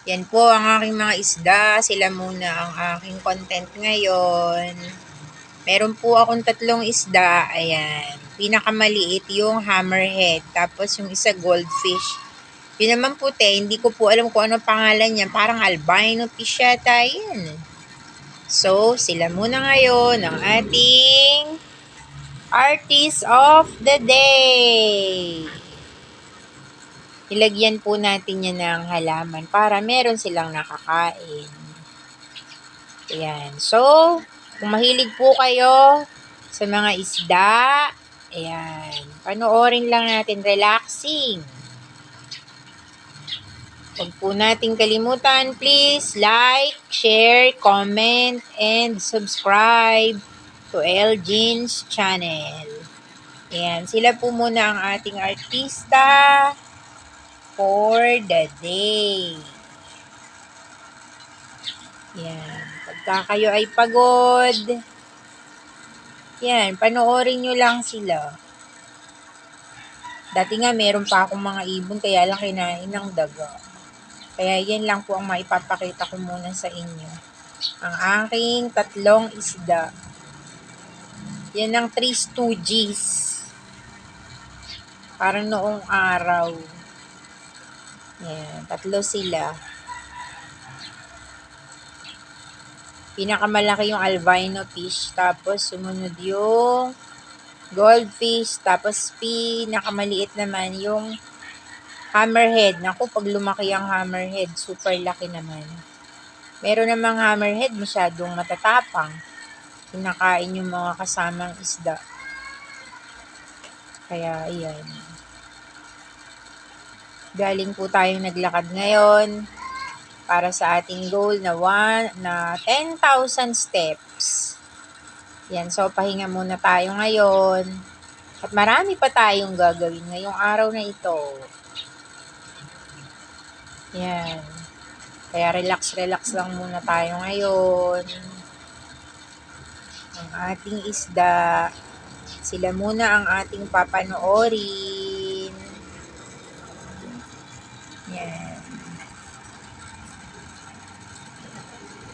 Yan po ang aking mga isda. Sila muna ang aking content ngayon. Meron po akong 3 isda. Ayan. Pinakamaliit yung hammerhead. Tapos yung isa goldfish. Yun naman puti, hindi ko po alam kung ano pangalan niya. Parang albino fish yata yan. So, sila muna ngayon ang ating artist of the day. Ilagyan po natin yan ng halaman para meron silang nakakain. Ayan. So, kung mahilig po kayo sa mga isda, ayan, panoorin lang natin, relaxing. Huwag po natin kalimutan, please like, share, comment, and subscribe to Elgin's channel. Ayan, sila po muna ang ating artista for the day. Yan. Pagka kayo ay pagod, yan, panoorin nyo lang sila. Dati nga meron pa akong mga ibon, kaya lang kinain ng daga. Kaya yan lang po ang maipapakita ko muna sa inyo. Ang aking 3 isda. Yan ang 3 Stooges. Parang noong araw. Yan, 3 sila. Pinakamalaki yung albino fish, tapos sumunod yung goldfish, tapos pinakamaliit naman yung hammerhead. Naku, pag lumaki ang hammerhead, super laki naman. Meron namang hammerhead, masyadong matatapang. Kinakain yung mga kasamang isda. Kaya, ayan. Galing po tayong naglakad ngayon para sa ating goal na 10,000 steps. Yan, so pahinga muna tayo ngayon. At marami pa tayong gagawin ngayong araw na ito. Yan. Kaya relax lang muna tayo ngayon. Ang ating isda, sila muna ang ating papanoorin. Yan.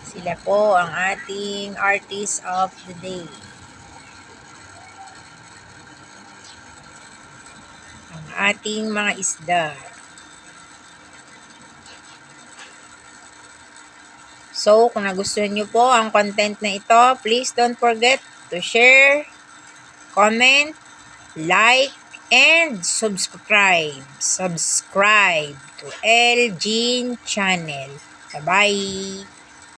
Sila po ang ating artist of the day. Ang ating mga isda. So, kung nagustuhan nyo po ang content na ito, please don't forget to share, comment, like, and subscribe. Subscribe to Elgin channel. Bye-bye!